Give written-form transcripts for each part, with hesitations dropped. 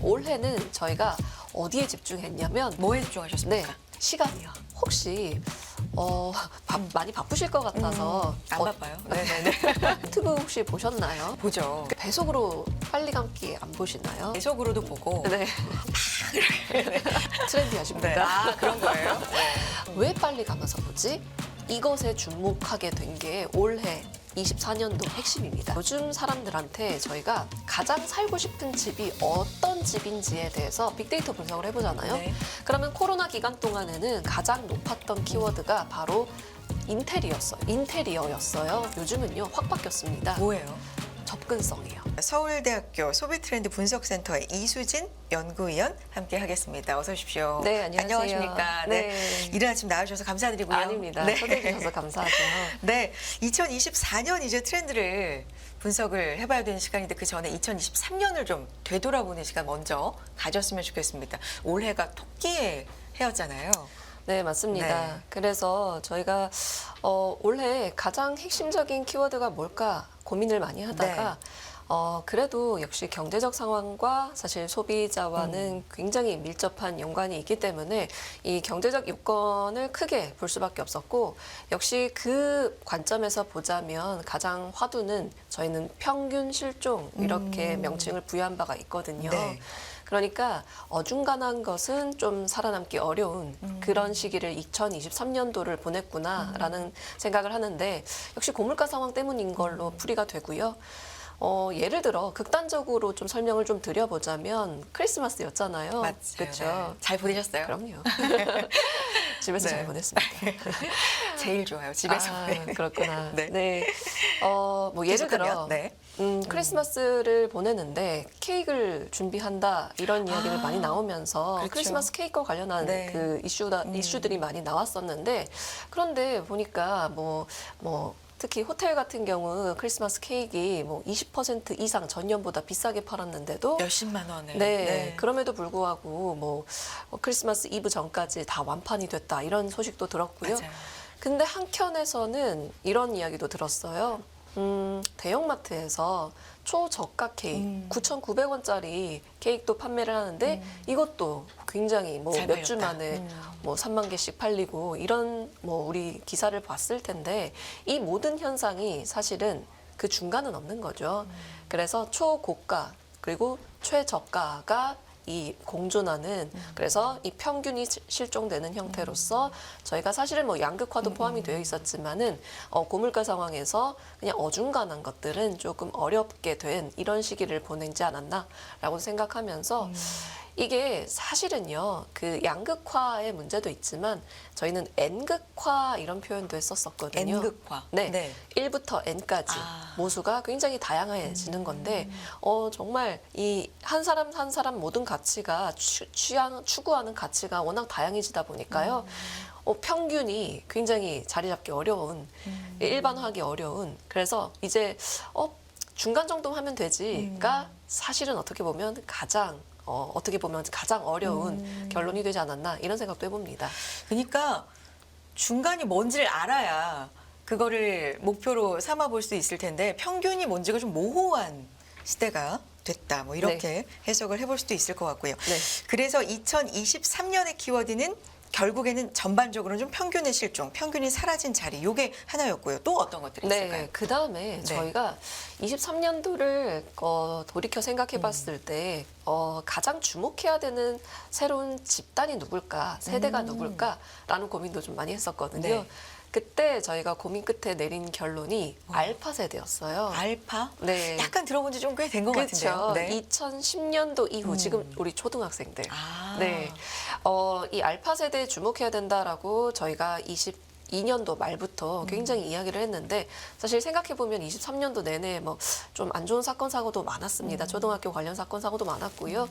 올해는 저희가 어디에 집중했냐면 뭐에 집중하셨습니까? 네, 시간이요. 혹시 많이 바쁘실 것 같아서 안 바빠요. 네네네. 유튜브 혹시 보셨나요? 보죠. 배속으로 빨리 감기 안 보시나요? 계속으로도 보고. 네. 트렌디하십니다. 네. 아, 그런 거예요? 왜 빨리 감아서 보지? 이것에 주목하게 된 게 올해 24년도 핵심입니다. 요즘 사람들한테 저희가 가장 살고 싶은 집이 어떤 집인지에 대해서 빅데이터 분석을 해보잖아요. 네. 그러면 코로나 기간 동안에는 가장 높았던 키워드가 바로 인테리어였어요. 요즘은요, 확 바뀌었습니다. 뭐예요? 접근성이에요. 서울대학교 소비트렌드 분석센터의 이수진 연구위원 함께 하겠습니다. 어서 오십시오. 네, 안녕하세요. 안녕하십니까. 네. 네. 이른 아침 나와주셔서 감사드리고요. 아닙니다. 네. 초대해 주셔서 감사하죠. 네, 2024년 이제 트렌드를 분석을 해봐야 되는 시간인데 그 전에 2023년을 좀 되돌아보는 시간 먼저 가졌으면 좋겠습니다. 올해가 토끼의 해였잖아요. 네, 맞습니다. 네. 그래서 저희가 올해 가장 핵심적인 키워드가 뭘까 고민을 많이 하다가 그래도 역시 경제적 상황과 사실 소비자와는 굉장히 밀접한 연관이 있기 때문에 이 경제적 요건을 크게 볼 수밖에 없었고 역시 그 관점에서 보자면 가장 화두는 저희는 평균 실종 이렇게 명칭을 부여한 바가 있거든요. 네. 그러니까 어중간한 것은 좀 살아남기 어려운 그런 시기를 2023년도를 보냈구나라는 생각을 하는데 역시 고물가 상황 때문인 걸로 풀이가 되고요. 예를 들어 극단적으로 좀 설명을 좀 드려보자면 크리스마스였잖아요. 맞죠. 그렇죠. 네. 잘 보내셨어요? 그럼요. 집에서 네. 잘 보냈습니다. 제일 좋아요. 집에서. 아, 네. 그렇구나. 네. 네. 뭐 예를 들어 계속하면, 네. 크리스마스를 보내는데 케이크를 준비한다 이런 이야기를 많이 나오면서 그렇죠. 크리스마스 케이크와 관련한 네. 그 이슈들이 많이 나왔었는데 그런데 보니까 뭐 특히 호텔 같은 경우 크리스마스 케이크 뭐 20% 이상 전년보다 비싸게 팔았는데도 몇십만 원을. 네, 그럼에도 불구하고 뭐 크리스마스 이브 전까지 다 완판이 됐다 이런 소식도 들었고요. 맞아요. 근데 한켠에서는 이런 이야기도 들었어요. 대형마트에서 초저가 케이크 9,900원짜리 케이크도 판매를 하는데 이것도 굉장히 뭐 잘 몇 주 팔렸다. 만에 뭐 3만 개씩 팔리고 이런 뭐 우리 기사를 봤을 텐데 이 모든 현상이 사실은 그 중간은 없는 거죠. 그래서 초고가 그리고 최저가가 이 공존하는 그래서 이 평균이 실종되는 형태로서 저희가 사실은 뭐 양극화도 포함이 되어 있었지만은 고물가 상황에서 그냥 어중간한 것들은 조금 어렵게 된 이런 시기를 보내지 않았나라고 생각하면서 이게 사실은요 그 양극화의 문제도 있지만 저희는 N극화 이런 표현도 했었었거든요. N극화. 네. 1부터 N까지 모수가 굉장히 다양해지는 건데 정말 이 한 사람 한 사람 모든 가치가 추구하는 가치가 워낙 다양해지다 보니까요. 평균이 굉장히 자리 잡기 어려운 일반화하기 어려운 그래서 이제 중간 정도 하면 되지가 사실은 어떻게 보면 가장 어려운 결론이 되지 않았나 이런 생각도 해봅니다. 그러니까 중간이 뭔지를 알아야 그거를 목표로 삼아 볼 수 있을 텐데 평균이 뭔지가 좀 모호한 시대가 됐다. 뭐 이렇게 해석을 해볼 수도 있을 것 같고요. 네. 그래서 2023년의 키워드는 결국에는 전반적으로 좀 평균의 실종, 평균이 사라진 자리, 요게 하나였고요. 또 어떤 것들이 있을까요? 네, 그 다음에 저희가 23년도를 돌이켜 생각해 봤을 때 가장 주목해야 되는 새로운 집단이 누굴까, 세대가 누굴까라는 고민도 좀 많이 했었거든요. 네. 그때 저희가 고민 끝에 내린 결론이 알파 세대였어요. 알파? 네. 약간 들어본 지 좀 꽤 된 것 같은데요. 그렇죠. 네. 2010년도 이후 지금 우리 초등학생들. 아. 네. 이 알파 세대에 주목해야 된다라고 저희가 22년도 말부터 굉장히 이야기를 했는데 사실 생각해 보면 23년도 내내 뭐 좀 안 좋은 사건 사고도 많았습니다. 초등학교 관련 사건 사고도 많았고요.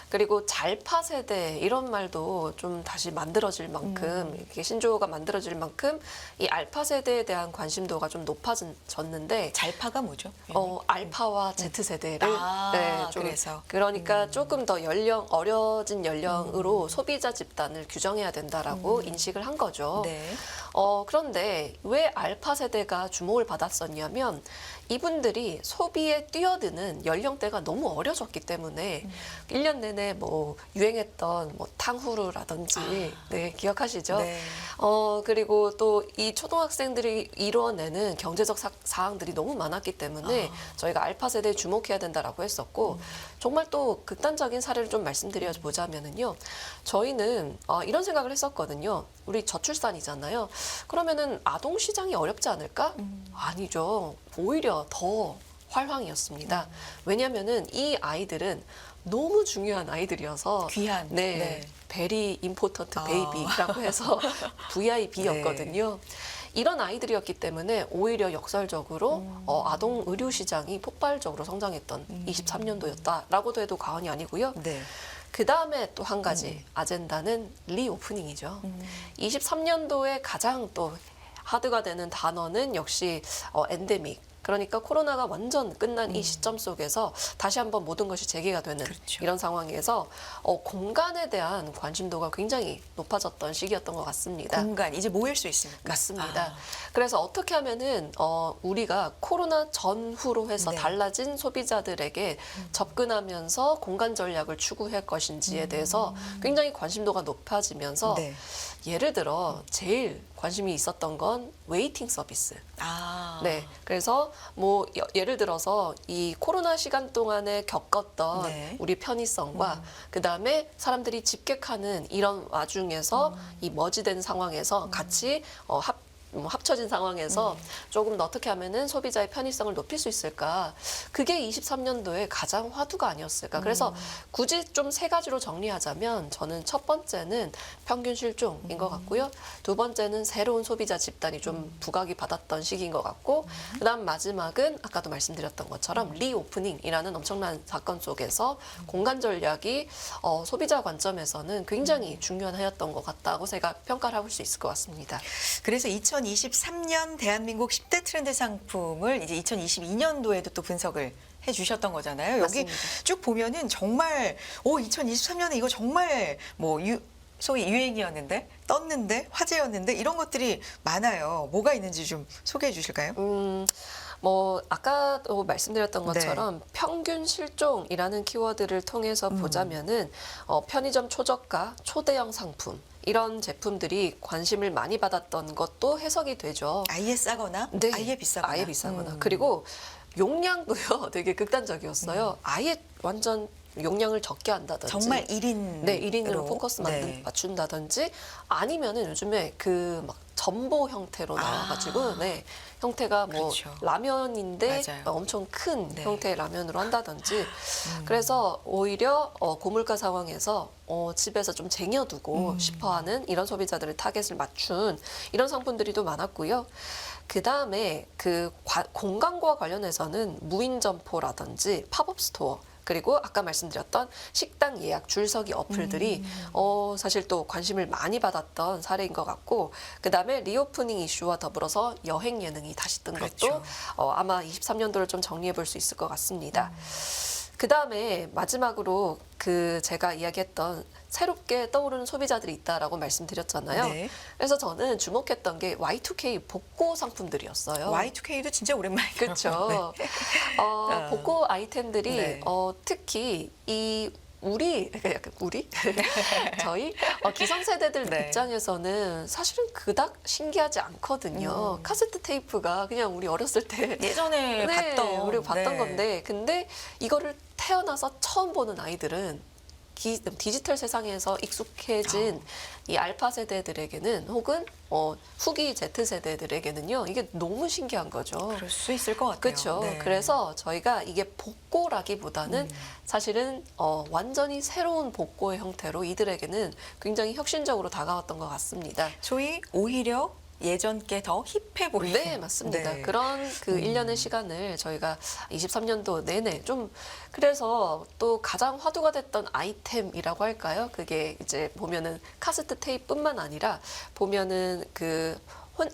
그리고 잘파 세대 이런 말도 좀 다시 만들어질 만큼 이렇게 신조어가 만들어질 만큼 이 알파 세대에 대한 관심도가 좀 높아졌는데 잘파가 뭐죠? 알파와 Z 세대를 좀 그래서 그러니까 조금 더 어려진 연령으로 소비자 집단을 규정해야 된다라고 인식을 한 거죠. 네. 그런데 왜 알파 세대가 주목을 받았었냐면 이분들이 소비에 뛰어드는 연령대가 너무 어려졌기 때문에 1년 내내 뭐 유행했던 뭐 탕후루라든지 네, 기억하시죠? 네. 그리고 또 이 초등학생들이 이뤄내는 경제적 사항들이 너무 많았기 때문에 저희가 알파 세대에 주목해야 된다라고 했었고 정말 또 극단적인 사례를 좀 말씀드려 보자면은요. 저희는 이런 생각을 했었거든요. 우리 저출산이잖아요. 그러면은 아동 시장이 어렵지 않을까? 아니죠. 오히려 더 활황이었습니다. 왜냐면은 이 아이들은 너무 중요한 아이들이어서 귀한. 네. 네. 베리 임포턴트 베이비라고 해서 VIB였거든요. 이런 아이들이었기 때문에 오히려 역설적으로 아동 의료 시장이 폭발적으로 성장했던 23년도였다라고도 해도 과언이 아니고요. 네. 그 다음에 또 한 가지 아젠다는 리오프닝이죠. 23년도에 가장 또 하드가 되는 단어는 역시 엔데믹. 그러니까 코로나가 완전 끝난 이 시점 속에서 다시 한번 모든 것이 재개가 되는 그렇죠. 이런 상황에서 공간에 대한 관심도가 굉장히 높아졌던 시기였던 것 같습니다. 공간 이제 모일 수 있습니까? 맞습니다. 그래서 어떻게 하면은 우리가 코로나 전후로 해서 네. 달라진 소비자들에게 접근하면서 공간 전략을 추구할 것인지에 대해서 굉장히 관심도가 높아지면서 네. 예를 들어 제일 관심이 있었던 건 웨이팅 서비스. 네, 그래서 뭐 예를 들어서 이 코로나 시간 동안에 겪었던 네. 우리 편의성과 그 다음에 사람들이 집객하는 이런 와중에서 이 머지된 상황에서 같이 합쳐진 상황에서 조금 더 어떻게 하면은 소비자의 편의성을 높일 수 있을까? 그게 23년도에 가장 화두가 아니었을까? 그래서 굳이 좀 세 가지로 정리하자면 저는 첫 번째는 평균 실종인 것 같고요. 두 번째는 새로운 소비자 집단이 좀 부각이 받았던 시기인 것 같고, 그다음 마지막은 아까도 말씀드렸던 것처럼 리오프닝이라는 엄청난 사건 속에서 공간 전략이 소비자 관점에서는 굉장히 중요한 해였던 것 같다고 제가 평가를 해볼 수 있을 것 같습니다. 그래서 2023년 대한민국 10대 트렌드 상품을 이제 2022년도에도 또 분석을 해주셨던 거잖아요. 여기 맞습니다. 쭉 보면은 정말 2023년에 이거 정말 뭐 소위 유행이었는데 떴는데 화제였는데 이런 것들이 많아요. 뭐가 있는지 좀 소개해 주실까요? 뭐 아까도 말씀드렸던 것처럼 평균 실종이라는 키워드를 통해서 보자면은 편의점 초저가, 초대형 상품 이런 제품들이 관심을 많이 받았던 것도 해석이 되죠. 아예 싸거나 네, 아예 비싸거나. 아예 비싸거나. 그리고 용량도요 되게 극단적이었어요. 아예 완전 용량을 적게 한다든지. 정말 1인 네, 1인으로 포커스 맞춘다든지 아니면은 요즘에 그 막 전보 형태로 나와가지고 네, 형태가 뭐 그렇죠. 라면인데 맞아요. 엄청 큰 네. 형태의 라면으로 한다든지 그래서 오히려 고물가 상황에서 집에서 좀 쟁여두고 싶어하는 이런 소비자들을 타겟을 맞춘 이런 상품들이 또 많았고요. 그 다음에 그 공간과 관련해서는 무인 점포라든지 팝업 스토어 그리고 아까 말씀드렸던 식당 예약 줄서기 어플들이 사실 또 관심을 많이 받았던 사례인 것 같고 그 다음에 리오프닝 이슈와 더불어서 여행 예능이 다시 뜬 그렇죠. 것도 아마 23년도를 좀 정리해 볼 수 있을 것 같습니다. 그 다음에 마지막으로 그 제가 이야기했던 새롭게 떠오르는 소비자들이 있다라고 말씀드렸잖아요. 네. 그래서 저는 주목했던 게 Y2K 복고 상품들이었어요. Y2K도 진짜 오랜만이에요. 그렇죠. 복고 아이템들이 네. 특히 이 약간 우리 저희 기성세대들 네. 입장에서는 사실은 그닥 신기하지 않거든요. 카세트 테이프가 그냥 우리 어렸을 때 예전에 봤던 우리가 봤던 네. 건데 근데 이거를 태어나서 처음 보는 아이들은 디지털 세상에서 익숙해진 이 알파 세대들에게는 혹은 후기 Z 세대들에게는요 이게 너무 신기한 거죠. 그럴 수 있을 것 같아요. 그렇죠. 네. 그래서 저희가 이게 복고라기보다는 사실은 완전히 새로운 복고의 형태로 이들에게는 굉장히 혁신적으로 다가왔던 것 같습니다. 소위 오히려 예전 게 더 힙해 보이는. 네, 맞습니다. 네. 그런 그 1년의 시간을 저희가 23년도 내내 좀 그래서 또 가장 화두가 됐던 아이템이라고 할까요? 그게 이제 보면은 카세트 테이프뿐만 아니라 보면은 그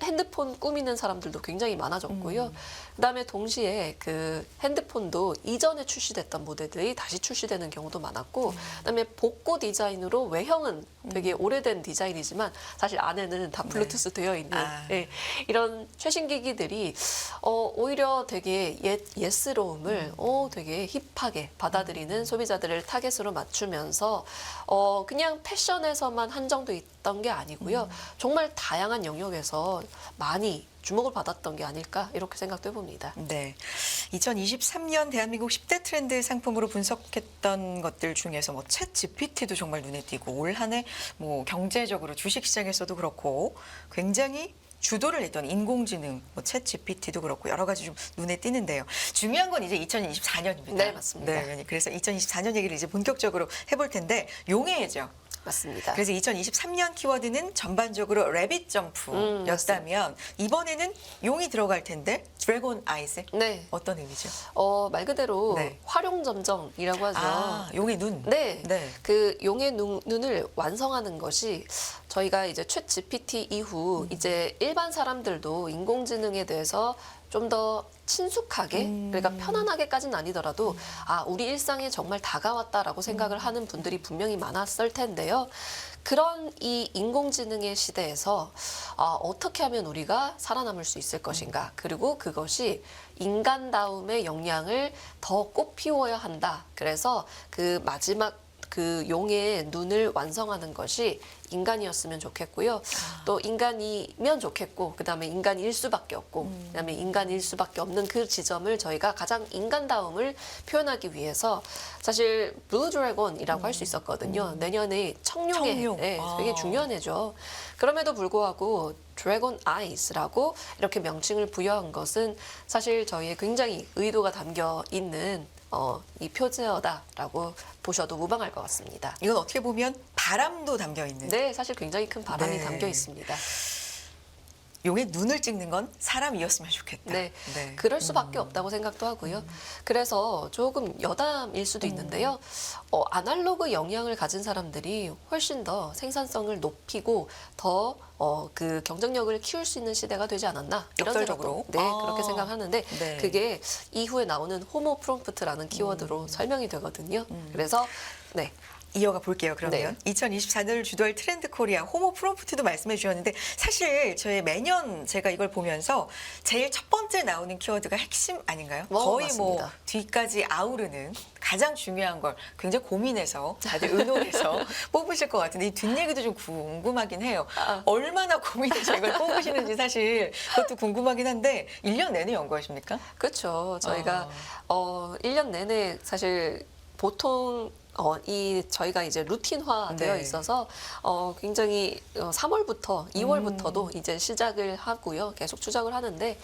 핸드폰 꾸미는 사람들도 굉장히 많아졌고요. 그다음에 동시에 그 핸드폰도 이전에 출시됐던 모델들이 다시 출시되는 경우도 많았고, 그다음에 복고 디자인으로 외형은 되게 오래된 디자인이지만 사실 안에는 다 블루투스 되어 있는 예, 이런 최신 기기들이 오히려 되게 예스러움을 되게 힙하게 받아들이는 소비자들을 타겟으로 맞추면서 그냥 패션에서만 한정돼 있던 게 아니고요. 정말 다양한 영역에서 많이 주목을 받았던 게 아닐까 이렇게 생각도 해봅니다. 네. 2023년 대한민국 10대 트렌드 상품으로 분석했던 것들 중에서 뭐 챗 GPT도 정말 눈에 띄고 올 한 해 뭐 경제적으로 주식시장에서도 그렇고 굉장히 주도를 했던 인공지능, 뭐 챗 GPT도 그렇고 여러 가지 좀 눈에 띄는데요. 중요한 건 이제 2024년입니다. 네, 맞습니다. 네, 그래서 2024년 얘기를 이제 본격적으로 해볼 텐데 용해죠. 맞습니다. 그래서 2023년 키워드는 전반적으로 래빗 점프였다면 이번에는 용이 들어갈 텐데 드래곤 아이즈 네. 어떤 의미죠? 말 그대로 네. 활용점정이라고 하죠. 아, 용의 눈. 네. 네. 그 용의 눈을 완성하는 것이 저희가 이제 챗 GPT 이후 이제 일반 사람들도 인공지능에 대해서 좀 더 친숙하게, 그러니까 편안하게까지는 아니더라도 우리 일상에 정말 다가왔다라고 생각을 하는 분들이 분명히 많았을 텐데요. 그런 이 인공지능의 시대에서 어떻게 하면 우리가 살아남을 수 있을 것인가, 그리고 그것이 인간다움의 역량을 더 꽃피워야 한다. 그래서 그 마지막 그 용의 눈을 완성하는 것이 인간이었으면 좋겠고요. 또 인간이면 좋겠고, 그다음에 인간일 수밖에 없고, 그다음에 인간일 수밖에 없는 그 지점을 저희가 가장 인간다움을 표현하기 위해서 사실 블루 드래곤이라고 할 수 있었거든요. 내년에 청룡의 청룡. 해, 되게 중요한 해죠. 그럼에도 불구하고 드래곤 아이스라고 이렇게 명칭을 부여한 것은 사실 저희의 굉장히 의도가 담겨 있는 이 표제어다라고 보셔도 무방할 것 같습니다. 이건 어떻게 보면 바람도 담겨 있는. 네, 사실 굉장히 큰 바람이 네. 담겨 있습니다. 용의 눈을 찍는 건 사람이었으면 좋겠다. 네, 그럴 수밖에 없다고 생각도 하고요. 그래서 조금 여담일 수도 있는데요. 아날로그 영향을 가진 사람들이 훨씬 더 생산성을 높이고 더 그 경쟁력을 키울 수 있는 시대가 되지 않았나 이런 역설적으로? 생각도 그렇게 생각하는데 네. 그게 이후에 나오는 호모 프롬프트라는 키워드로 설명이 되거든요. 그래서 네. 이어가 볼게요. 그러면 2024년을 주도할 트렌드 코리아 호모 프롬프트도 말씀해 주셨는데 사실 저희 매년 제가 이걸 보면서 제일 첫 번째 나오는 키워드가 핵심 아닌가요? 거의 뭐 맞습니다. 뒤까지 아우르는 가장 중요한 걸 굉장히 고민해서 다들 의논해서 뽑으실 것 같은데 이 뒷얘기도 좀 궁금하긴 해요. 얼마나 고민해서 이걸 뽑으시는지 사실 그것도 궁금하긴 한데 1년 내내 연구하십니까? 그렇죠. 저희가 1년 내내 사실 보통 저희가 이제 루틴화 되어 네. 있어서 굉장히 3월부터 2월부터도 이제 시작을 하고요. 계속 추적을 하는데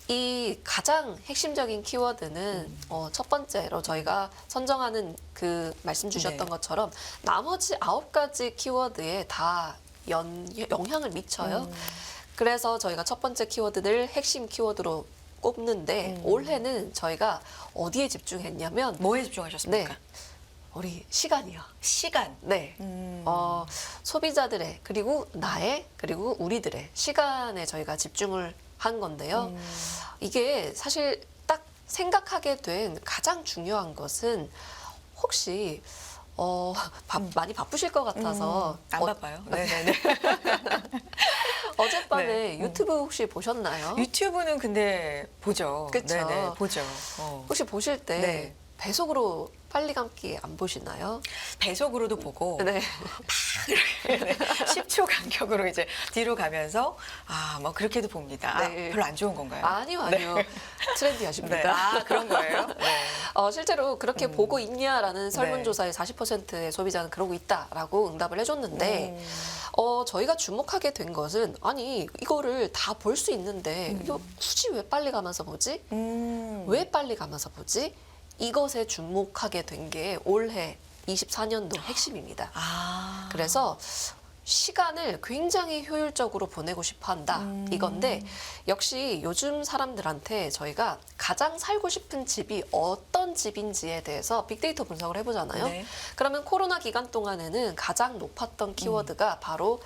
이 가장 핵심적인 키워드는 첫 번째로 저희가 선정하는 그 말씀 주셨던 네. 것처럼 나머지 9가지 키워드에 다 영향을 미쳐요. 그래서 저희가 첫 번째 키워드를 핵심 키워드로 꼽는데 올해는 저희가 어디에 집중했냐면 뭐에 집중하셨습니까? 네, 우리 시간이요. 시간. 네, 소비자들의 그리고 나의 그리고 우리들의 시간에 저희가 집중을 한 건데요. 이게 사실 딱 생각하게 된 가장 중요한 것은 혹시 많이 바쁘실 것 같아서 안 바빠요. 네네네. 어젯밤에 네. 유튜브 혹시 보셨나요? 유튜브는 근데 보죠. 그쵸. 네네, 보죠. 혹시 보실 때 네. 배속으로 빨리 감기 안 보시나요? 배속으로도 보고 네. 10초 간격으로 이제 뒤로 가면서 뭐 그렇게도 봅니다. 네. 별로 안 좋은 건가요? 아니요. 트렌디 네. 하십니다. 그런 거예요? 네. 실제로 그렇게 보고 있냐라는 설문조사의 40%의 소비자는 그러고 있다라고 응답을 해줬는데 저희가 주목하게 된 것은 아니 이거를 다 볼 수 있는데 이거 굳이 왜 빨리 가면서 보지? 왜 빨리 가면서 보지? 이것에 주목하게 된 게 올해 24년도 핵심입니다. 그래서 시간을 굉장히 효율적으로 보내고 싶어 한다. 이건데 역시 요즘 사람들한테 저희가 가장 살고 싶은 집이 어떤 집인지에 대해서 빅데이터 분석을 해보잖아요. 네. 그러면 코로나 기간 동안에는 가장 높았던 키워드가 바로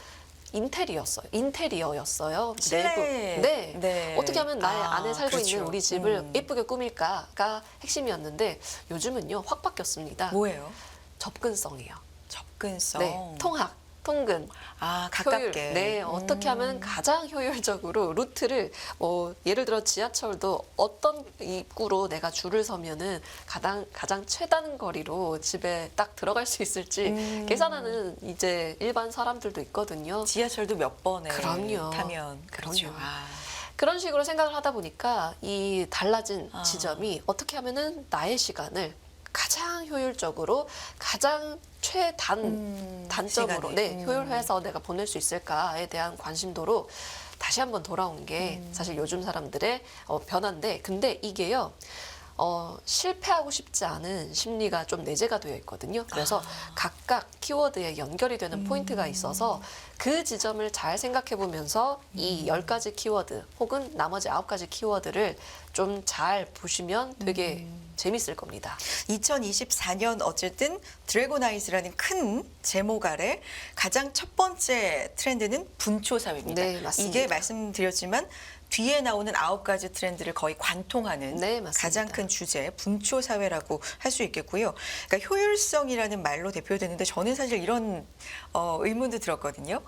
인테리어였어요. 실내. 네. 네. 어떻게 하면 나의 아, 안에 살고 그렇죠. 있는 우리 집을 예쁘게 꾸밀까가 핵심이었는데 요즘은요 확 바뀌었습니다. 뭐예요? 접근성이요. 접근성. 네. 통학, 통근, 아, 효율. 가깝게. 네, 어떻게 하면 가장 효율적으로 루트를 예를 들어 지하철도 어떤 입구로 내가 줄을 서면은 가장 최단 거리로 집에 딱 들어갈 수 있을지 계산하는 이제 일반 사람들도 있거든요. 지하철도 몇 번에 그럼요. 타면. 그렇죠. 그럼요. 아. 그런 식으로 생각을 하다 보니까 이 달라진 아. 지점이 어떻게 하면은 나의 시간을 가장 효율적으로 가장 최단 단점으로 시간에. 효율해서 내가 보낼 수 있을까에 대한 관심도로 다시 한번 돌아온 게 사실 요즘 사람들의 변화인데 근데 이게요. 실패하고 싶지 않은 심리가 좀 내재가 되어 있거든요. 그래서 각각 키워드에 연결이 되는 포인트가 있어서 그 지점을 잘 생각해 보면서 이 10가지 키워드 혹은 나머지 9가지 키워드를 좀 잘 보시면 되게 재밌을 겁니다. 2024년 어쨌든 드래곤 아이즈라는 큰 제목 아래 가장 첫 번째 트렌드는 분초 사회입니다. 네, 맞습니다. 이게 말씀드렸지만 뒤에 나오는 9가지 트렌드를 거의 관통하는 네, 맞습니다. 가장 큰 주제 분초 사회라고 할 수 있겠고요. 그러니까 효율성이라는 말로 대표되는데 저는 사실 이런 의문도 들었거든요.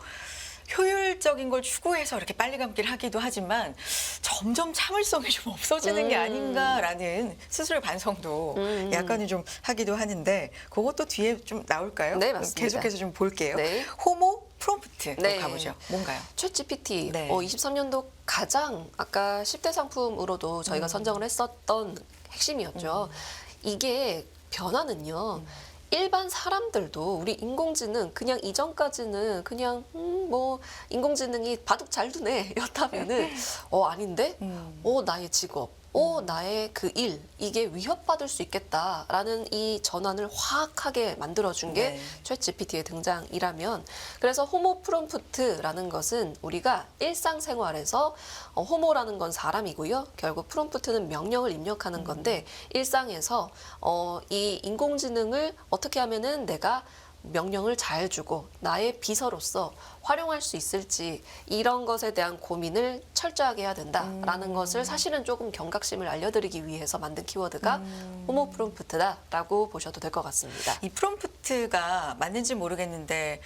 효율적인 걸 추구해서 이렇게 빨리 감기를 하기도 하지만 점점 참을성이 좀 없어지는 게 아닌가라는 스스로의 반성도 약간은 좀 하기도 하는데 그것도 뒤에 좀 나올까요? 네, 맞습니다. 계속해서 좀 볼게요. 네. 호모 프롬프트로 네. 가보죠. 뭔가요? 챗GPT 네. 23년도 가장 아까 10대 상품으로도 저희가 선정을 했었던 핵심이었죠. 이게 변화는요. 일반 사람들도 우리 인공지능 그냥 이전까지는 그냥 뭐 인공지능이 바둑 잘 두네 였다면은 아닌데 나의 직업 나의 그 일 이게 위협받을 수 있겠다라는 이 전환을 확하게 만들어준 게 네. 챗GPT의 등장이라면 그래서 호모 프롬프트라는 것은 우리가 일상생활에서 호모라는 건 사람이고요. 결국 프롬프트는 명령을 입력하는 건데 일상에서 이 인공지능을 어떻게 하면은 내가 명령을 잘 주고 나의 비서로서 활용할 수 있을지 이런 것에 대한 고민을 철저하게 해야 된다라는 것을 사실은 조금 경각심을 알려드리기 위해서 만든 키워드가 호모 프롬프트다라고 보셔도 될 것 같습니다. 이 프롬프트가 맞는지 모르겠는데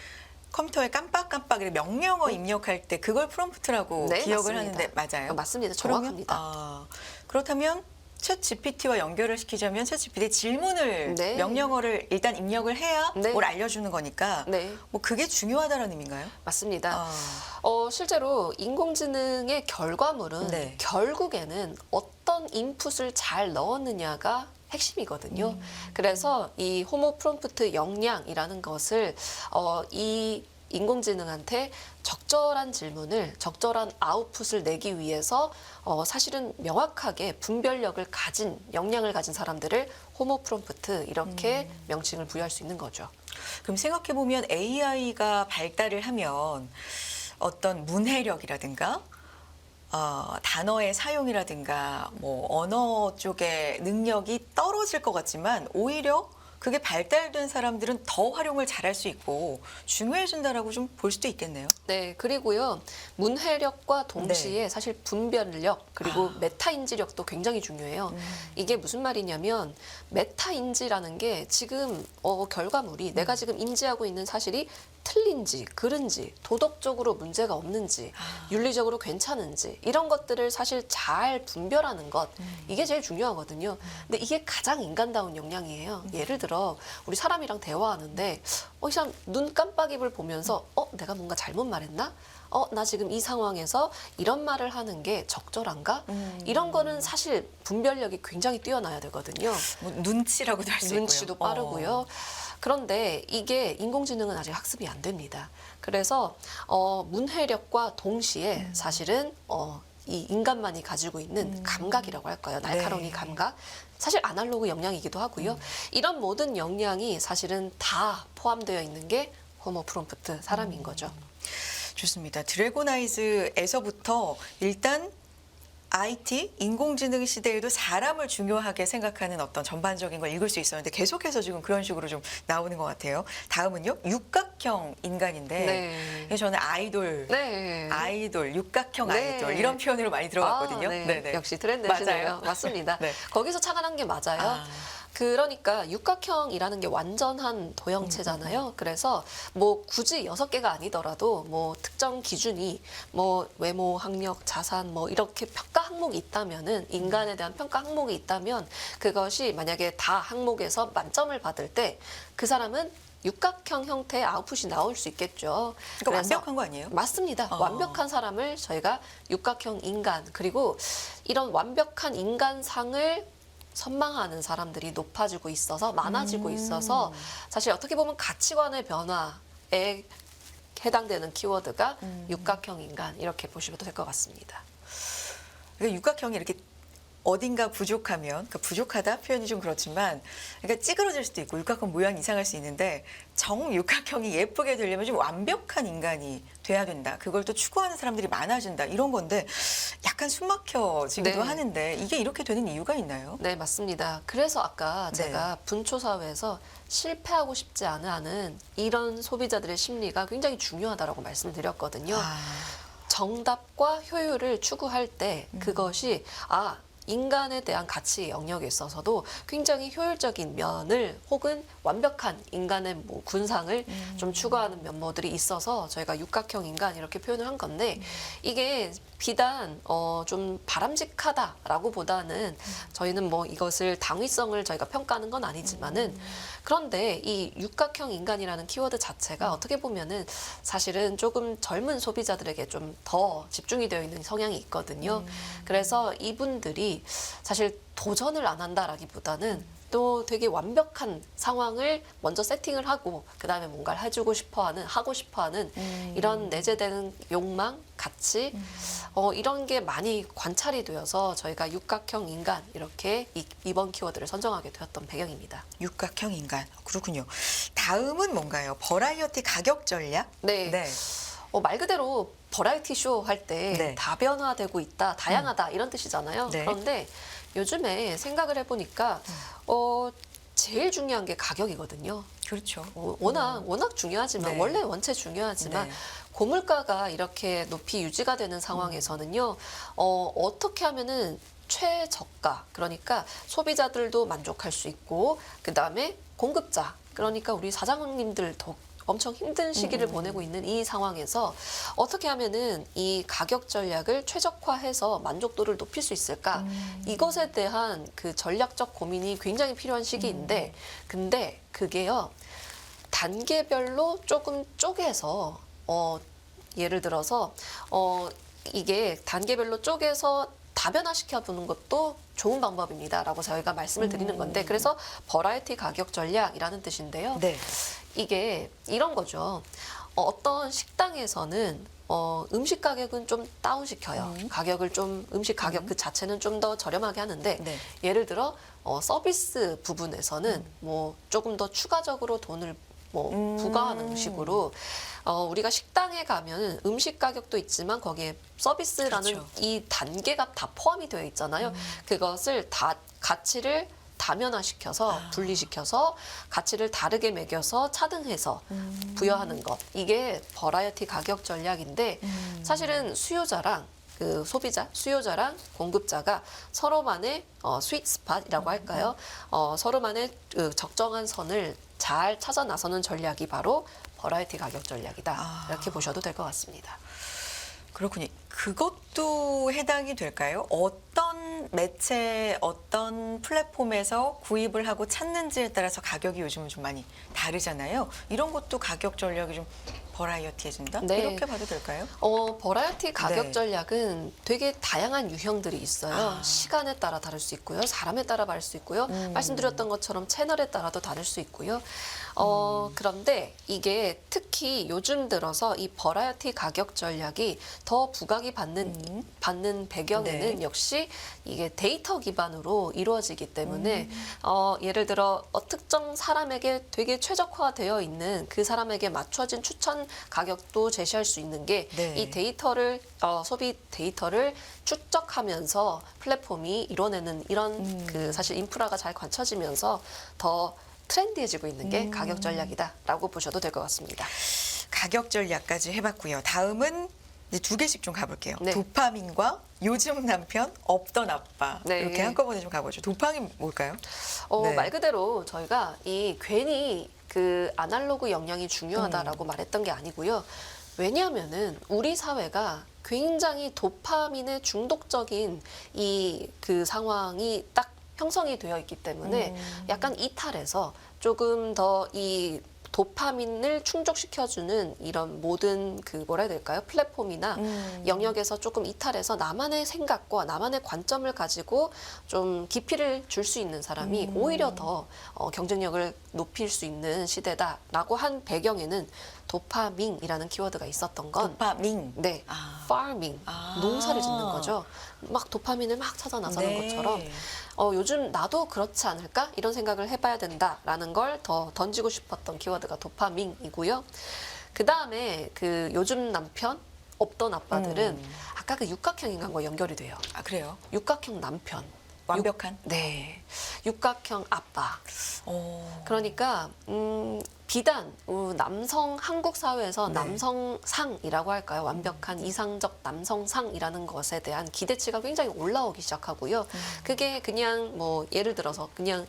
컴퓨터에 깜빡깜빡 명령어 입력할 때 그걸 프롬프트라고 네, 기억을 맞습니다. 하는데 맞아요? 맞습니다. 그러면, 정확합니다. 그렇다면 챗 GPT와 연결을 시키자면 챗 GPT 질문을 네. 명령어를 일단 입력을 해야 네. 뭘 알려주는 거니까 네. 뭐 그게 중요하다는 의미인가요? 맞습니다. 아. 실제로 인공지능의 결과물은 네. 결국에는 어떤 인풋을 잘 넣었느냐가 핵심이거든요. 그래서 이 호모 프롬프트 역량이라는 것을 이 인공지능한테 적절한 질문을 적절한 아웃풋을 내기 위해서 사실은 명확하게 분별력을 가진 역량을 가진 사람들을 호모 프롬프트 이렇게 명칭을 부여할 수 있는 거죠. 그럼 생각해 보면 AI가 발달을 하면 어떤 문해력이라든가 단어의 사용이라든가 뭐 언어 쪽의 능력이 떨어질 것 같지만 오히려 그게 발달된 사람들은 더 활용을 잘할 수 있고 중요해진다라고 좀 볼 수도 있겠네요. 네, 그리고요 문해력과 동시에 사실 분별력 그리고 메타인지력도 굉장히 중요해요. 이게 무슨 말이냐면 메타인지라는 게 지금 결과물이 내가 지금 인지하고 있는 사실이 틀린지, 그른지, 도덕적으로 문제가 없는지, 윤리적으로 괜찮은지 이런 것들을 사실 잘 분별하는 것 이게 제일 중요하거든요. 근데 이게 가장 인간다운 역량이에요. 예를 들어 우리 사람이랑 대화하는데 이 사람 눈 깜빡임을 보면서 내가 뭔가 잘못 말했나? 나 지금 이 상황에서 이런 말을 하는 게 적절한가? 이런 거는 사실 분별력이 굉장히 뛰어나야 되거든요. 뭐 눈치라고도 할 수 있고요. 눈치도 빠르고요. 그런데 이게 인공지능은 아직 학습이 안 됩니다. 그래서 문해력과 동시에 사실은 이 인간만이 가지고 있는 감각이라고 할까요? 날카로운 네. 이 감각. 사실 아날로그 역량이기도 하고요. 이런 모든 역량이 사실은 다 포함되어 있는 게 호모 프롬프트 사람인 거죠. 좋습니다. 드래곤 아이즈에서부터 일단 IT, 인공지능 시대에도 사람을 중요하게 생각하는 어떤 전반적인 걸 읽을 수 있었는데 계속해서 지금 그런 식으로 좀 나오는 것 같아요. 다음은요, 육각형 인간인데 네. 저는 아이돌, 네. 육각형 네. 아이돌 이런 표현으로 많이 들어갔거든요. 아, 네. 네네. 역시 트렌드시네요. 맞아요. 맞습니다. 네. 거기서 착안한 게 맞아요. 아. 그러니까 육각형이라는 게 완전한 도형체잖아요. 그래서 뭐 굳이 6개가 아니더라도 뭐 특정 기준이 뭐 외모, 학력, 자산 뭐 이렇게 평가 항목이 있다면은 인간에 대한 평가 항목이 있다면 그것이 만약에 다 항목에서 만점을 받을 때 그 사람은 육각형 형태의 아웃풋이 나올 수 있겠죠. 그러니까 그래서 완벽한 거 아니에요? 맞습니다. 완벽한 사람을 저희가 육각형 인간, 그리고 이런 완벽한 인간상을 선망하는 사람들이 높아지고 있어서 많아지고 있어서 사실 어떻게 보면 가치관의 변화에 해당되는 키워드가 육각형 인간 이렇게 보시면 될 것 같습니다. 그러니까 육각형이 이렇게 어딘가 부족하면, 그러니까 부족하다 표현이 좀 그렇지만, 그러니까 찌그러질 수도 있고 육각형 모양이 이상할 수 있는데 정육각형이 예쁘게 되려면 좀 완벽한 인간이 돼야 된다. 그걸 또 추구하는 사람들이 많아진다. 이런 건데 약간 숨막혀지기도 네. 하는데 이게 이렇게 되는 이유가 있나요? 네, 맞습니다. 그래서 아까 네. 제가 분초사회에서 실패하고 싶지 않은 이런 소비자들의 심리가 굉장히 중요하다라고 말씀드렸거든요. 아, 정답과 효율을 추구할 때 그것이 인간에 대한 가치 영역에 있어서도 굉장히 효율적인 면을 혹은 완벽한 인간의 뭐 군상을 좀 추구하는 면모들이 있어서 저희가 육각형 인간 이렇게 표현을 한 건데 이게 비단 좀 바람직하다라고 보다는 저희는 뭐 이것을 당위성을 저희가 평가하는 건 아니지만은 그런데 이 육각형 인간이라는 키워드 자체가 어떻게 보면은 사실은 조금 젊은 소비자들에게 좀 더 집중이 되어 있는 성향이 있거든요. 그래서 이분들이 사실 도전을 안 한다라기보다는 또 되게 완벽한 상황을 먼저 세팅을 하고 그다음에 뭔가를 해주고 싶어하는 하고 싶어하는 이런 내재되는 욕망, 가치 이런 게 많이 관찰이 되어서 저희가 육각형 인간 이렇게 이번 키워드를 선정하게 되었던 배경입니다. 육각형 인간. 그렇군요. 다음은 뭔가요? 버라이어티 가격 전략? 네. 네. 말 그대로 버라이티 쇼 할 때 네. 다변화되고 있다, 다양하다 이런 뜻이잖아요. 네. 그런데 요즘에 생각을 해보니까 제일 중요한 게 가격이거든요. 그렇죠. 워낙 중요하지만 네. 원래 원체 중요하지만 네. 고물가가 이렇게 높이 유지가 되는 상황에서는요. 어떻게 하면은 최저가, 그러니까 소비자들도 만족할 수 있고 그다음에 공급자, 그러니까 우리 사장님들도 엄청 힘든 시기를 보내고 있는 이 상황에서 어떻게 하면은 이 가격 전략을 최적화해서 만족도를 높일 수 있을까? 이것에 대한 그 전략적 고민이 굉장히 필요한 시기인데, 근데 그게요, 단계별로 조금 쪼개서, 예를 들어서, 이게 단계별로 쪼개서 다변화시켜 보는 것도 좋은 방법입니다라고 저희가 말씀을 드리는 건데, 그래서 버라이티 가격 전략이라는 뜻인데요. 네. 이게 이런 거죠. 어떤 식당에서는 음식 가격은 좀 다운시켜요. 가격을 좀 음식 가격 그 자체는 좀 더 저렴하게 하는데 네. 예를 들어 서비스 부분에서는 뭐 조금 더 추가적으로 돈을 뭐 부과하는 식으로 우리가 식당에 가면 음식 가격도 있지만 거기에 서비스라는 그렇죠. 이 단계가 다 포함이 되어 있잖아요. 그것을 다 가치를 다면화시켜서 분리시켜서 가치를 다르게 매겨서 차등해서 부여하는 것, 이게 버라이어티 가격 전략인데 사실은 수요자랑 그 소비자, 수요자랑 공급자가 서로만의 스윗 스팟이라고 할까요? 서로만의 그 적정한 선을 잘 찾아 나서는 전략이 바로 버라이어티 가격 전략이다. 이렇게 보셔도 될 것 같습니다. 그렇군요. 그것도 해당이 될까요? 어떤 매체, 어떤 플랫폼에서 구입을 하고 찾는지에 따라서 가격이 요즘은 좀 많이 다르잖아요. 이런 것도 가격 전략이 좀 버라이어티해진다? 네. 이렇게 봐도 될까요? 버라이어티 가격 네. 전략은 되게 다양한 유형들이 있어요. 시간에 따라 다를 수 있고요. 사람에 따라 다를 수 있고요. 말씀드렸던 것처럼 채널에 따라도 다를 수 있고요. 그런데 이게 특히 요즘 들어서 이 버라이어티 가격 전략이 더 부각이 받는 배경에는 네. 역시 이게 데이터 기반으로 이루어지기 때문에 예를 들어 특정 사람에게 되게 최적화되어 있는 그 사람에게 맞춰진 추천 이런 가격도 제시할 수 있는 게 이 네. 데이터를 소비 데이터를 축적하면서 플랫폼이 이뤄내는 이런 그 사실 인프라가 잘 갖춰지면서 더 트렌디해지고 있는 게 가격 전략이다라고 보셔도 될 것 같습니다. 가격 전략까지 해봤고요. 다음은 이제 두 개씩 좀 가볼게요. 네. 도파민과 요즘 남편 없던 아빠 네. 이렇게 한꺼번에 좀 가보죠. 도파민 뭘까요? 네. 말 그대로 저희가 이 괜히 그 아날로그 역량이 중요하다라고 말했던 게 아니고요. 왜냐하면은 우리 사회가 굉장히 도파민에 중독적인 이 그 상황이 딱 형성이 되어 있기 때문에 약간 이탈해서 조금 더 이 도파민을 충족시켜주는 이런 모든 그 뭐라 해야 될까요? 플랫폼이나 영역에서 조금 이탈해서 나만의 생각과 나만의 관점을 가지고 좀 깊이를 줄 수 있는 사람이 오히려 더 경쟁력을 높일 수 있는 시대다라고 한 배경에는 도파민이라는 키워드가 있었던 건 도파민. 네, 아. farming, 아. 농사를 짓는 거죠. 막 도파민을 막 찾아 나서는 네. 것처럼 요즘 나도 그렇지 않을까? 이런 생각을 해봐야 된다라는 걸 더 던지고 싶었던 키워드가 도파민이고요. 그 다음에 그 요즘 남편, 없던 아빠들은 아까 그 육각형 인간과 연결이 돼요. 아 그래요? 육각형 남편. 완벽한. 네. 육각형 아빠. 어. 그러니까 비단 남성 한국 사회에서 네. 남성상이라고 할까요? 완벽한 이상적 남성상이라는 것에 대한 기대치가 굉장히 올라오기 시작하고요. 그게 그냥 뭐 예를 들어서 그냥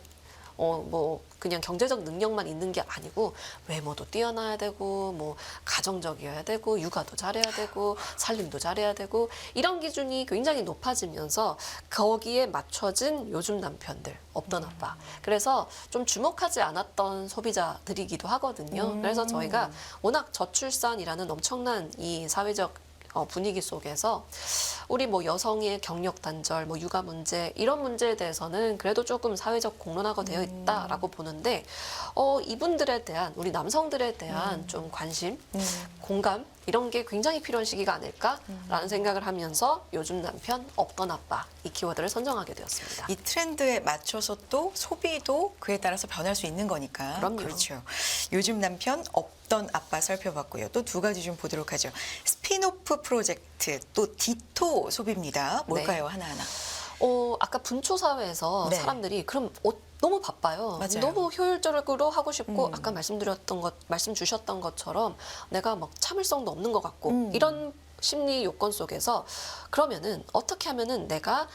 그냥 경제적 능력만 있는 게 아니고 외모도 뛰어나야 되고 뭐 가정적이어야 되고 육아도 잘해야 되고 살림도 잘해야 되고 이런 기준이 굉장히 높아지면서 거기에 맞춰진 요즘 남편들 없던 아빠. 그래서 좀 주목하지 않았던 소비자들이기도 하거든요. 그래서 저희가 워낙 저출산이라는 엄청난 이 사회적 분위기 속에서 우리 뭐 여성의 경력 단절, 뭐 육아 문제 이런 문제에 대해서는 그래도 조금 사회적 공론화가 되어 있다라고 보는데 이분들에 대한 우리 남성들에 대한 좀 관심, 공감 이런 게 굉장히 필요한 시기가 아닐까라는 생각을 하면서 요즘 남편 없던 아빠 이 키워드를 선정하게 되었습니다. 이 트렌드에 맞춰서 또 소비도 그에 따라서 변할 수 있는 거니까. 그럼요. 그렇죠. 요즘 남편 없던 아빠 살펴봤고요. 또 두 가지 좀 보도록 하죠. 스피노프 프로젝트 또 디토 소비입니다. 뭘까요? 하나하나. 아까 분초 사회에서 네. 사람들이 그럼 너무 바빠요. 맞아요. 너무 효율적으로 하고 싶고 아까 말씀 주셨던 것처럼 내가 막 참을성도 없는 것 같고 이런 심리 요건 속에서 그러면은 어떻게 하면은 내가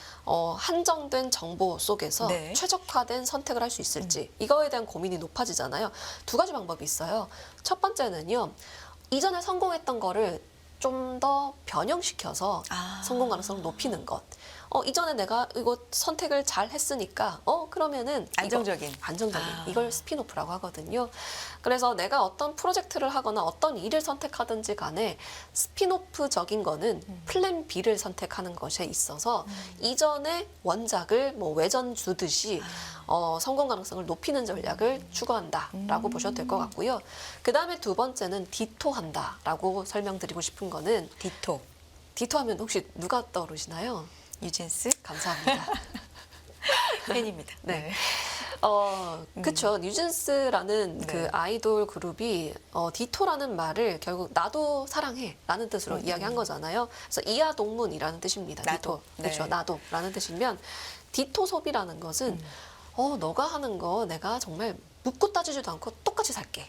한정된 정보 속에서 네. 최적화된 선택을 할 수 있을지 이거에 대한 고민이 높아지잖아요. 두 가지 방법이 있어요. 첫 번째는요. 이전에 성공했던 거를 좀 더 변형시켜서 아. 성공 가능성을 높이는 것. 이전에 내가 이거 선택을 잘 했으니까, 그러면은. 안정적인. 안정적인. 아. 이걸 스피노프라고 하거든요. 그래서 내가 어떤 프로젝트를 하거나 어떤 일을 선택하든지 간에 스피노프적인 거는 플랜 B를 선택하는 것에 있어서 이전에 원작을 뭐 외전 주듯이 성공 가능성을 높이는 전략을 추구한다라고 보셔도 될 것 같고요. 그 다음에 두 번째는 디토한다라고 설명드리고 싶은 거는 디토. 디토하면 혹시 누가 떠오르시나요? 유진스 감사합니다. 팬입니다. 네. 그쵸. 뉴진스라는 그 아이돌 그룹이 디토라는 말을 결국 나도 사랑해 라는 뜻으로 이야기한 거잖아요. 그래서 이하 동문이라는 뜻입니다. 나도. 디토. 그렇죠. 네. 나도라는 뜻이면 디토 소비라는 것은 너가 하는 거 내가 정말 묻고 따지지도 않고 똑같이 살게.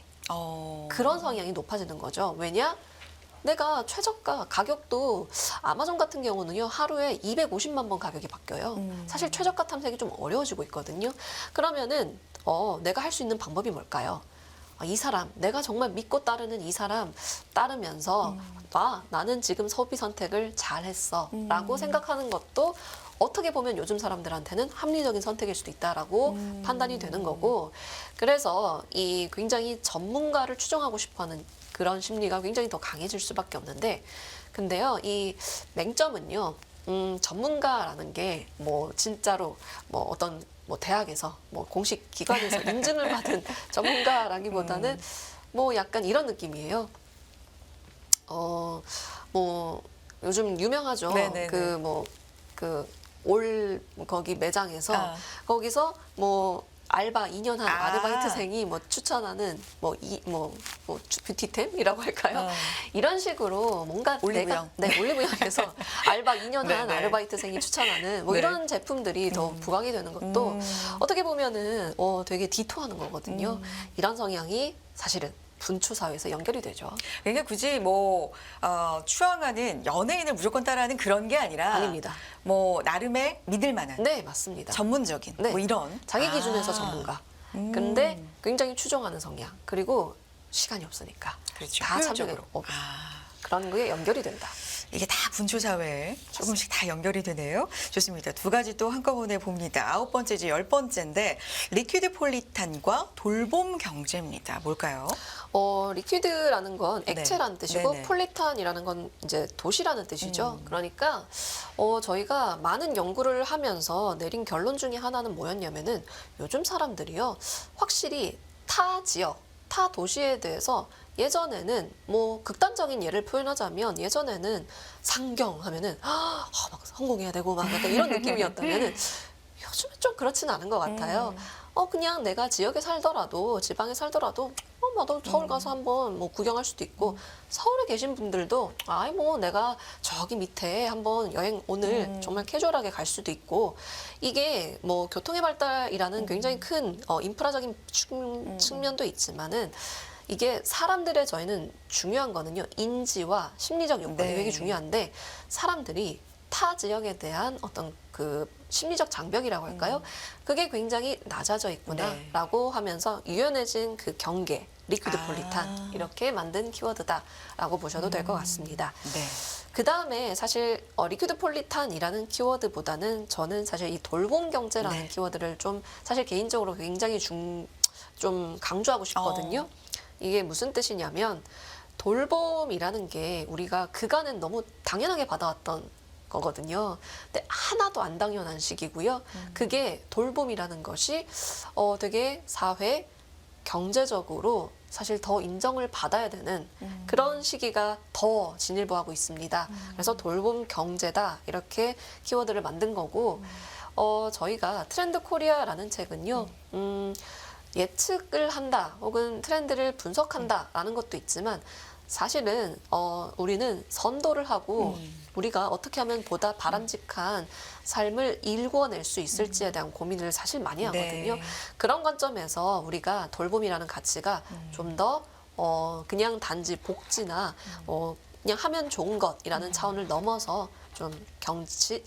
그런 성향이 높아지는 거죠. 왜냐? 내가 최저가 가격도 아마존 같은 경우는요 하루에 250만 번 가격이 바뀌어요. 사실 최저가 탐색이 좀 어려워지고 있거든요. 그러면은 내가 할 수 있는 방법이 뭘까요? 이 사람 내가 정말 믿고 따르는 이 사람 따르면서 나는 지금 소비 선택을 잘했어라고 생각하는 것도 어떻게 보면 요즘 사람들한테는 합리적인 선택일 수도 있다라고 판단이 되는 거고 그래서 이 굉장히 전문가를 추종하고 싶어하는 그런 심리가 굉장히 더 강해질 수밖에 없는데 근데요 이 맹점은요 전문가라는 게 뭐 진짜로 뭐 어떤 뭐 대학에서 뭐 공식 기관에서 인증을 받은 전문가라기보다는 뭐 약간 이런 느낌이에요. 뭐 요즘 유명하죠. 네네네. 거기 매장에서 거기서 뭐 알바 2년 한 아. 아르바이트생이 뭐 추천하는 뷰티템이라고 할까요? 이런 식으로 뭔가 올리브영. 올리브영에서 알바 2년 한 네네. 아르바이트생이 추천하는 뭐 네. 이런 제품들이 더 부각이 되는 것도 어떻게 보면은 되게 디토하는 거거든요. 이런 성향이 사실은 분초 사회에서 연결이 되죠. 그러니까 굳이 뭐 추앙하는 연예인을 무조건 따라하는 그런 게 아니라 아닙니다. 뭐 나름의 믿을 만한 네, 맞습니다. 전문적인 네. 뭐 이런 자기 기준에서 전문가. 근데 굉장히 추종하는 성향. 그리고 시간이 없으니까 그렇죠. 다 참여가 효율적으로. 그런 거에 연결이 된다. 이게 다 분초 사회에 조금씩 다 연결이 되네요. 좋습니다. 두 가지 또 한꺼번에 봅니다. 9번째 이제 10번째인데 리퀴드 폴리탄과 돌봄 경제입니다. 뭘까요? 리퀴드라는 건 액체라는 뜻이고 네네. 폴리탄이라는 건 이제 도시라는 뜻이죠. 그러니까 저희가 많은 연구를 하면서 내린 결론 중에 하나는 뭐였냐면은 요즘 사람들이요 확실히 타 지역, 타 도시에 대해서 예전에는 뭐 극단적인 예를 표현하자면 예전에는 상경 하면은 막 성공해야 되고 막 약간 이런 느낌이었다면은 요즘은 좀 그렇지는 않은 것 같아요. 그냥 내가 지역에 살더라도 지방에 살더라도 나도 서울 가서 한번 뭐 구경할 수도 있고 서울에 계신 분들도 아이 뭐 내가 저기 밑에 한번 여행 오늘 정말 캐주얼하게 갈 수도 있고 이게 뭐 교통의 발달이라는 굉장히 큰 인프라적인 측면도 있지만은 이게 사람들의 저희는 중요한 거는요 인지와 심리적 요건이 네. 되게 중요한데 사람들이 타 지역에 대한 어떤 그 심리적 장벽이라고 할까요? 그게 굉장히 낮아져 있구나라고 하면서 유연해진 그 경계, 리퀴드 폴리탄 이렇게 만든 키워드다라고 보셔도 될 것 같습니다. 네. 그 다음에 사실 리퀴드 폴리탄이라는 키워드보다는 저는 사실 이 돌봄 경제라는 네. 키워드를 좀 사실 개인적으로 굉장히 좀 강조하고 싶거든요. 이게 무슨 뜻이냐면 돌봄이라는 게 우리가 그간은 너무 당연하게 받아왔던 거거든요. 근데 하나도 안 당연한 식이고요. 그게 돌봄이라는 것이 되게 사회, 경제적으로 사실 더 인정을 받아야 되는 그런 시기가 더 진일보하고 있습니다. 그래서 돌봄 경제다 이렇게 키워드를 만든 거고 저희가 트렌드 코리아라는 책은요. 예측을 한다 혹은 트렌드를 분석한다라는 것도 있지만 사실은 우리는 선도를 하고 우리가 어떻게 하면 보다 바람직한 삶을 일궈낼 수 있을지에 대한 고민을 사실 많이 하거든요. 네. 그런 관점에서 우리가 돌봄이라는 가치가 좀 더 그냥 단지 복지나 그냥 하면 좋은 것이라는 차원을 넘어서 좀 정치,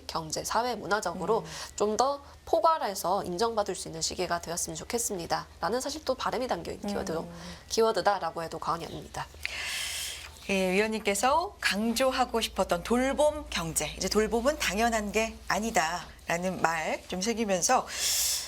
경제, 사회, 문화적으로 좀 더 포괄해서 인정받을 수 있는 시기가 되었으면 좋겠습니다. 라는 사실 또 바람이 담겨있는 키워드다라고 해도 과언이 아닙니다. 예, 위원님께서 강조하고 싶었던 돌봄 경제. 이제 돌봄은 당연한 게 아니다라는 말 좀 새기면서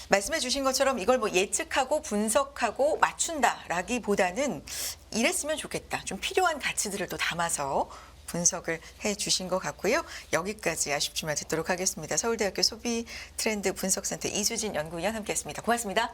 말씀해 주신 것처럼 이걸 뭐 예측하고 분석하고 맞춘다라기보다는 이랬으면 좋겠다. 좀 필요한 가치들을 또 담아서 분석을 해 주신 것 같고요. 여기까지 아쉽지만 듣도록 하겠습니다. 서울대학교 소비트렌드 분석센터 이수진 연구위원 함께했습니다. 고맙습니다.